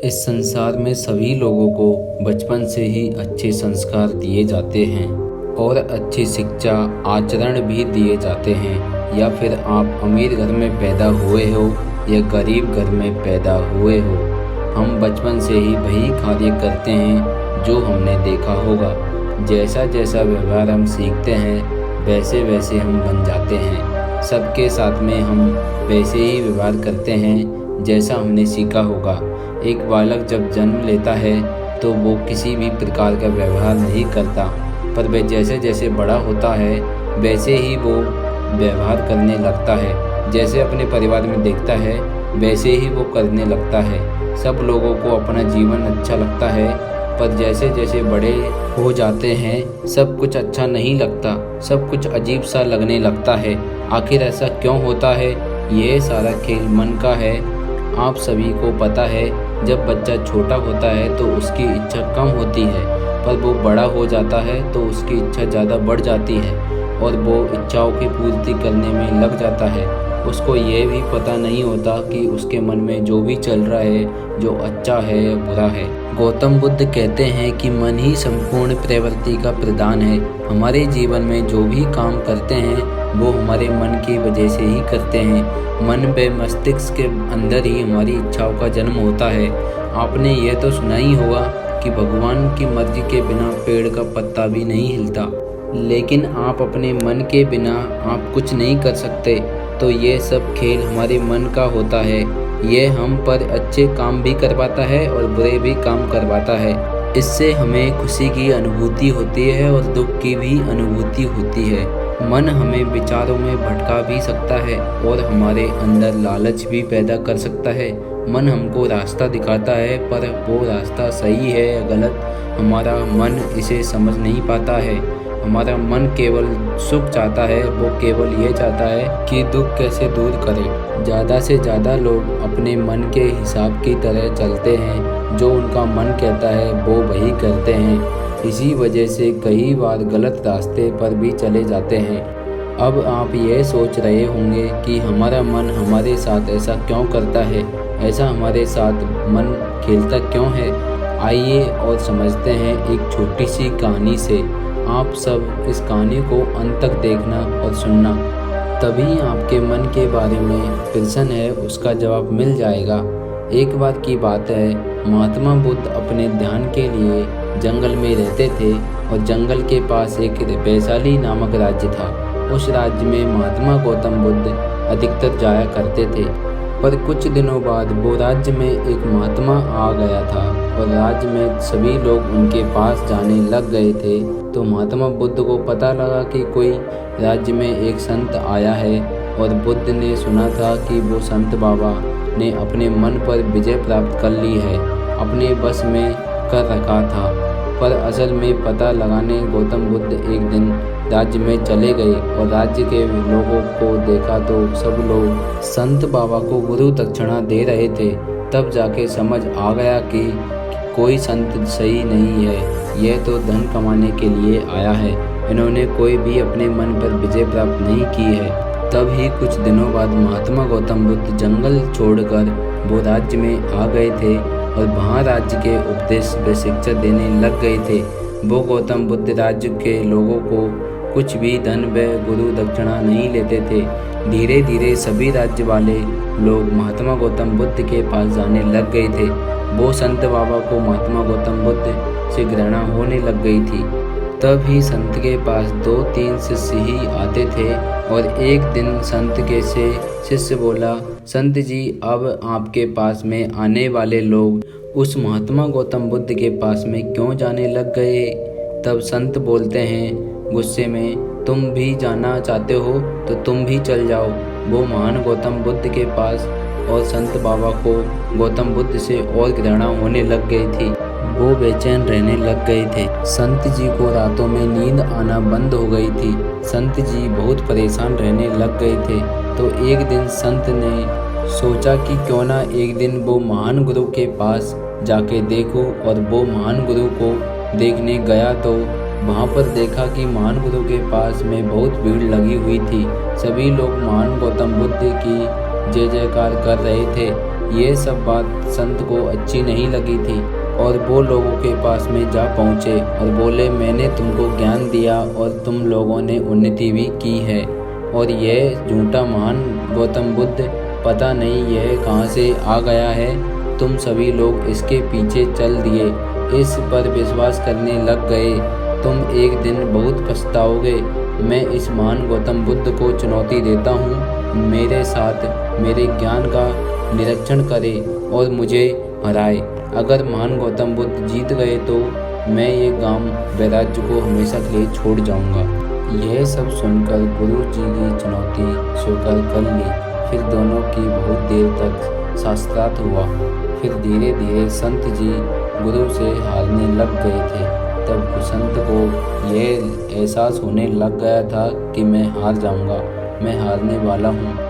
इस संसार में सभी लोगों को बचपन से ही अच्छे संस्कार दिए जाते हैं और अच्छी शिक्षा आचरण भी दिए जाते हैं। या फिर आप अमीर घर में पैदा हुए हो या गरीब घर में पैदा हुए हो, हम बचपन से ही वही कार्य करते हैं जो हमने देखा होगा। जैसा जैसा व्यवहार हम सीखते हैं वैसे वैसे हम बन जाते हैं। सबके साथ में हम वैसे ही व्यवहार करते हैं जैसा हमने सीखा होगा। एक बालक जब जन्म लेता है तो वो किसी भी प्रकार का व्यवहार नहीं करता, पर वह जैसे जैसे बड़ा होता है वैसे ही वो व्यवहार करने लगता है। जैसे अपने परिवार में देखता है वैसे ही वो करने लगता है। सब लोगों को अपना जीवन अच्छा लगता है, पर जैसे जैसे बड़े हो जाते हैं सब कुछ अच्छा नहीं लगता, सब कुछ अजीब सा लगने लगता है। आखिर ऐसा क्यों होता है? यह सारा खेल मन का है। आप सभी को पता है, जब बच्चा छोटा होता है तो उसकी इच्छा कम होती है, पर वो बड़ा हो जाता है तो उसकी इच्छा ज़्यादा बढ़ जाती है और वो इच्छाओं की पूर्ति करने में लग जाता है। उसको ये भी पता नहीं होता कि उसके मन में जो भी चल रहा है, जो अच्छा है या बुरा है। गौतम बुद्ध कहते हैं कि मन ही संपूर्ण प्रवृत्ति का प्रधान है। हमारे जीवन में जो भी काम करते हैं वो हमारे मन की वजह से ही करते हैं। मन व मस्तिष्क के अंदर ही हमारी इच्छाओं का जन्म होता है। आपने यह तो सुना ही होगा कि भगवान की मर्जी के बिना पेड़ का पत्ता भी नहीं हिलता, लेकिन आप अपने मन के बिना आप कुछ नहीं कर सकते। तो ये सब खेल हमारे मन का होता है। ये हम पर अच्छे काम भी करवाता है और बुरे भी काम करवाता है। इससे हमें खुशी की अनुभूति होती है और दुख की भी अनुभूति होती है। मन हमें विचारों में भटका भी सकता है और हमारे अंदर लालच भी पैदा कर सकता है। मन हमको रास्ता दिखाता है, पर वो रास्ता सही है या गलत हमारा मन इसे समझ नहीं पाता है। हमारा मन केवल सुख चाहता है, वो केवल ये चाहता है कि दुख कैसे दूर करे। ज़्यादा से ज़्यादा लोग अपने मन के हिसाब की तरह चलते हैं। जो उनका मन कहता है वो वही करते हैं। इसी वजह से कई बार गलत रास्ते पर भी चले जाते हैं। अब आप ये सोच रहे होंगे कि हमारा मन हमारे साथ ऐसा क्यों करता है, ऐसा हमारे साथ मन खेलता क्यों है। आइए और समझते हैं एक छोटी सी कहानी से। आप सब इस कहानी को अंत तक देखना और सुनना, तभी आपके मन के बारे में प्रश्न है उसका जवाब मिल जाएगा। एक बार की बात है, महात्मा बुद्ध अपने ध्यान के लिए जंगल में रहते थे और जंगल के पास एक वैशाली नामक राज्य था। उस राज्य में महात्मा गौतम बुद्ध अधिकतर जाया करते थे, पर कुछ दिनों बाद वो राज्य में एक महात्मा आ गया था और राज्य में सभी लोग उनके पास जाने लग गए थे। तो महात्मा बुद्ध को पता लगा कि कोई राज्य में एक संत आया है और बुद्ध ने सुना था कि वो संत बाबा ने अपने मन पर विजय प्राप्त कर ली है, अपने बस में कर रखा था। पर असल में पता लगाने गौतम बुद्ध एक दिन राज्य में चले गए और राज्य के लोगों को देखा तो सब लोग संत बाबा को गुरु दक्षिणा दे रहे थे। तब जाके समझ आ गया कि कोई संत सही नहीं है, यह तो धन कमाने के लिए आया है। इन्होंने कोई भी अपने मन पर विजय प्राप्त नहीं की है। तब ही कुछ दिनों बाद महात्मा गौतम बुद्ध जंगल छोड़कर वो राज्य में आ गए थे और वहाँ राज्य के उपदेश व शिक्षा देने लग गए थे। वो गौतम बुद्ध राज्य के लोगों को कुछ भी धन व गुरु दक्षिणा नहीं लेते थे। धीरे धीरे सभी राज्य वाले लोग महात्मा गौतम बुद्ध के पास जाने लग गए थे। वो संत बाबा को महात्मा गौतम बुद्ध से घृणा होने लग गई थी। तब ही संत के पास 2-3 शिष्य ही आते थे और एक दिन संत के से शिष्य बोला, संत जी, अब आपके पास में आने वाले लोग उस महात्मा गौतम बुद्ध के पास में क्यों जाने लग गए? तब संत बोलते हैं गुस्से में, तुम भी जाना चाहते हो तो तुम भी चल जाओ वो महान गौतम बुद्ध के पास। और संत बाबा को गौतम बुद्ध से और घृणा होने लग गई थी। वो बेचैन रहने लग गए थे। संत जी को रातों में नींद आना बंद हो गई थी। संत जी बहुत परेशान रहने लग गए थे। तो एक दिन संत ने सोचा कि क्यों ना एक दिन वो महान गुरु के पास जाके देखूं। और वो महान गुरु को देखने गया तो वहाँ पर देखा कि महान गुरु के पास में बहुत भीड़ लगी हुई थी। सभी लोग महान गौतम बुद्ध की जय जयकार कर रहे थे। ये सब बात संत को अच्छी नहीं लगी थी और वो लोगों के पास में जा पहुँचे और बोले, मैंने तुमको ज्ञान दिया और तुम लोगों ने उन्नति भी की है, और यह झूठा महान गौतम बुद्ध पता नहीं यह कहाँ से आ गया है। तुम सभी लोग इसके पीछे चल दिए, इस पर विश्वास करने लग गए। तुम एक दिन बहुत पछताओगे। मैं इस महान गौतम बुद्ध को चुनौती देता हूँ, मेरे साथ मेरे ज्ञान का निरीक्षण करे और मुझे हराए। अगर महान गौतम बुद्ध जीत गए तो मैं ये गांव वैराज्य को हमेशा के लिए छोड़ जाऊंगा। यह सब सुनकर गुरु जी की चुनौती स्वीकार कर ली। फिर दोनों की बहुत देर तक शास्त्रार्थ हुआ। फिर धीरे धीरे संत जी गुरु से हारने लग गए थे। तब संत को यह एहसास होने लग गया था कि मैं हार जाऊंगा, मैं हारने वाला हूँ।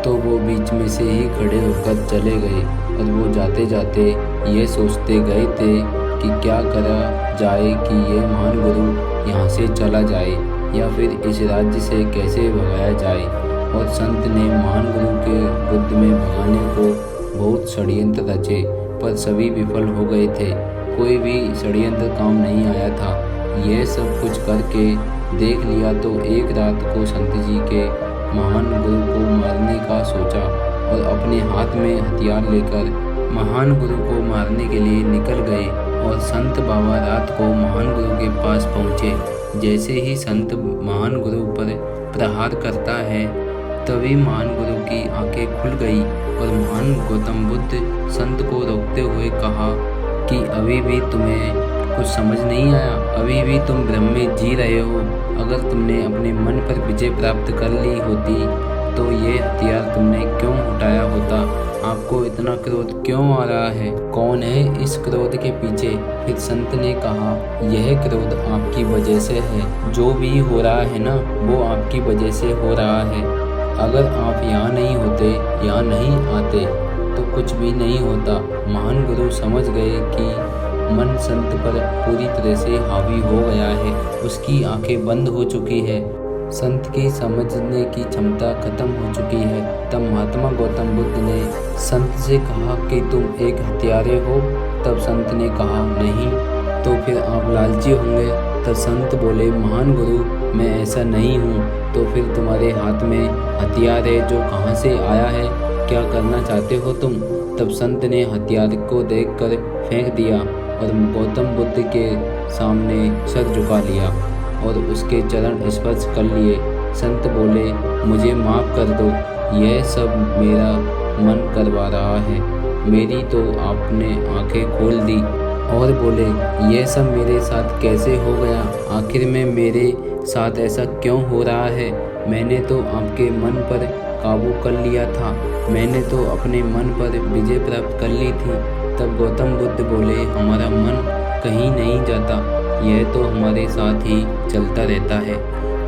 तो वो बीच में से ही खड़े होकर चले गए और वो जाते जाते ये सोचते गए थे कि क्या करा जाए कि ये महान गुरु यहाँ से चला जाए या फिर इस राज्य से कैसे भगाया जाए। और संत ने महान गुरु के बुद्ध में भगाने को बहुत षड्यंत्र रचे, पर सभी विफल हो गए थे। कोई भी षड्यंत्र काम नहीं आया था। यह सब कुछ करके देख लिया तो एक रात को संत जी के महान गुरु को मारने का सोचा और अपने हाथ में हथियार लेकर महान गुरु को मारने के लिए निकल गए। और संत बाबा रात को महान गुरु के पास पहुँचे। जैसे ही संत महान गुरु पर प्रहार करता है तभी महान गुरु की आंखें खुल गई और महान गौतम बुद्ध संत को रोकते हुए कहा कि अभी भी तुम्हें कुछ समझ नहीं आया, अभी भी तुम भ्रम में जी रहे हो। अगर तुमने अपने मन पर विजय प्राप्त कर ली होती तो ये हथियार तुमने क्यों उठाया होता? आपको इतना क्रोध क्यों आ रहा है? कौन है इस क्रोध के पीछे? फिर संत ने कहा, यह क्रोध आपकी वजह से है। जो भी हो रहा है ना, वो आपकी वजह से हो रहा है। अगर आप यहाँ नहीं होते, यहाँ नहीं आते तो कुछ भी नहीं होता। महान गुरु समझ गए कि मन संत पर पूरी तरह से हावी हो गया है, उसकी आंखें बंद हो चुकी है, संत की समझने की क्षमता खत्म हो चुकी है। तब महात्मा गौतम बुद्ध ने संत से कहा कि तुम एक हत्यारे हो। तब संत ने कहा, नहीं। तो फिर आप लालची होंगे? तब संत बोले, महान गुरु मैं ऐसा नहीं हूँ। तो फिर तुम्हारे हाथ में हथियार है जो कहाँ से आया है? क्या करना चाहते हो तुम? तब संत ने हथियार को देखकर फेंक दिया और गौतम बुद्ध के सामने सर झुका लिया और उसके चरण स्पर्श कर लिए। संत बोले, मुझे माफ़ कर दो, यह सब मेरा मन करवा रहा है। मेरी तो आपने आंखें खोल दी। और बोले, यह सब मेरे साथ कैसे हो गया? आखिर में मेरे साथ ऐसा क्यों हो रहा है? मैंने तो आपके मन पर काबू कर लिया था, मैंने तो अपने मन पर विजय प्राप्त कर ली थी। तब गौतम बुद्ध बोले, हमारा मन कहीं नहीं जाता, यह तो हमारे साथ ही चलता रहता है।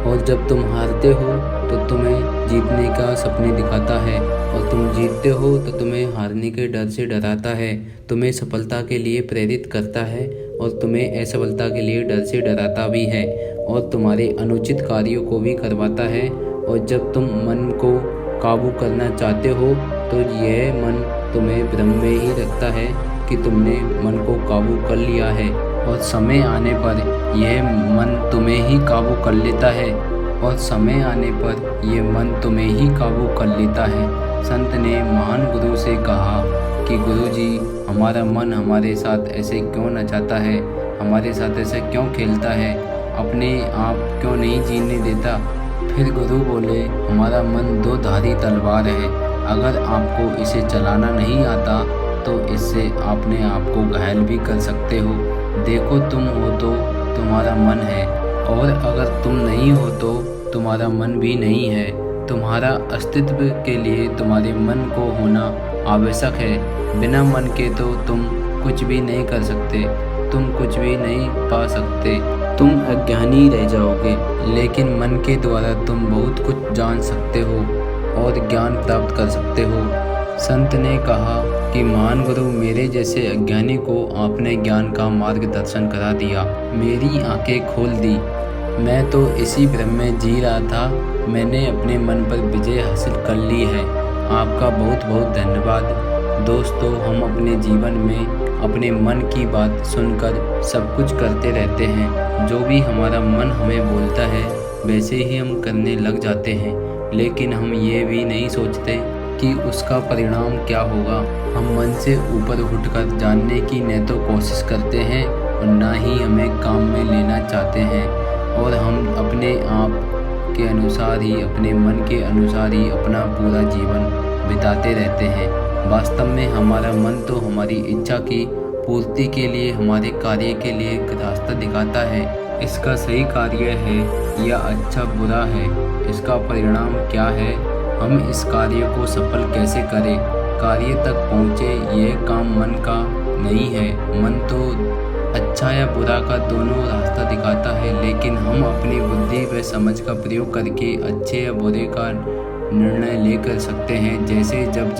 और जब तुम हारते हो तो तुम्हें जीतने का सपने दिखाता है, और तुम जीतते हो तो तुम्हें हारने के डर से डराता है, तुम्हें सफलता के लिए प्रेरित करता है और तुम्हें असफलता के लिए डर से डराता भी है, और तुम्हारे अनुचित कार्यों को भी करवाता है। और जब तुम मन को काबू करना चाहते हो तो यह मन तुम्हें भ्रम में ही रखता है कि तुमने मन को काबू कर लिया है, और समय आने पर यह मन तुम्हें ही काबू कर लेता है, और समय आने पर यह मन तुम्हें ही काबू कर लेता है। संत ने महान गुरु से कहा कि गुरुजी, हमारा मन हमारे साथ ऐसे क्यों नचाता है, हमारे साथ ऐसे क्यों खेलता है, अपने आप क्यों नहीं जीने देता? फिर गुरु बोले, हमारा मन दो धारी तलवार है, अगर आपको इसे चलाना नहीं आता तो इससे आपने आप को घायल भी कर सकते हो। देखो, तुम हो तो तुम्हारा मन है, और अगर तुम नहीं हो तो तुम्हारा मन भी नहीं है। तुम्हारा अस्तित्व के लिए तुम्हारे मन को होना आवश्यक है। बिना मन के तो तुम कुछ भी नहीं कर सकते, तुम कुछ भी नहीं पा सकते, तुम अज्ञानी रह जाओगे। लेकिन मन के द्वारा तुम बहुत कुछ जान सकते हो और ज्ञान प्राप्त कर सकते हो। संत ने कहा कि महान गुरु, मेरे जैसे अज्ञानी को आपने ज्ञान का मार्गदर्शन करा दिया, मेरी आंखें खोल दी। मैं तो इसी भ्रम में जी रहा था, मैंने अपने मन पर विजय हासिल कर ली है। आपका बहुत बहुत धन्यवाद। दोस्तों, हम अपने जीवन में अपने मन की बात सुनकर सब कुछ करते रहते हैं। जो भी हमारा मन हमें बोलता है वैसे ही हम करने लग जाते हैं, लेकिन हम ये भी नहीं सोचते कि उसका परिणाम क्या होगा। हम मन से ऊपर उठकर जानने की न तो कोशिश करते हैं और ना ही हमें काम में लेना चाहते हैं, और हम अपने आप के अनुसार ही, अपने मन के अनुसार ही अपना पूरा जीवन बिताते रहते हैं। वास्तव में हमारा मन तो हमारी इच्छा की पूर्ति के लिए, हमारे कार्य के लिए एक रास्ता दिखाता है। इसका सही कार्य है या अच्छा बुरा है, इसका परिणाम क्या है, हम इस कार्य को सफल कैसे करें, कार्य तक पहुँचे, ये काम मन का नहीं है। मन तो अच्छा या बुरा का दोनों रास्ता दिखाता है, लेकिन हम अपनी बुद्धि व समझ का प्रयोग करके अच्छे या बुरे का निर्णय ले कर सकते हैं। जैसे जब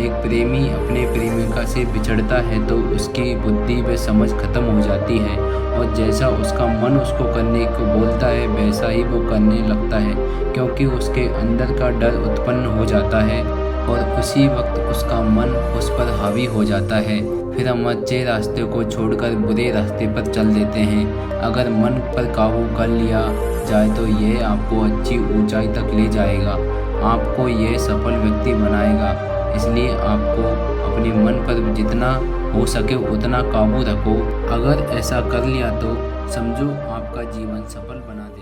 एक प्रेमी अपने प्रेमिका से बिछड़ता है तो उसकी बुद्धि व समझ खत्म हो जाती है, और जैसा उसका मन उसको करने को बोलता है वैसा ही वो करने लगता है, क्योंकि उसके अंदर का डर उत्पन्न हो जाता है और उसी वक्त उसका मन उस पर हावी हो जाता है। फिर हम अच्छे रास्ते को छोड़कर बुरे रास्ते पर चल देते हैं। अगर मन पर काबू कर लिया जाए तो ये आपको अच्छी ऊंचाई तक ले जाएगा, आपको ये सफल व्यक्ति बनाएगा। इसलिए आपको अपने मन पर जितना हो सके उतना काबू रखो। अगर ऐसा कर लिया तो समझो आपका जीवन सफल बना दे।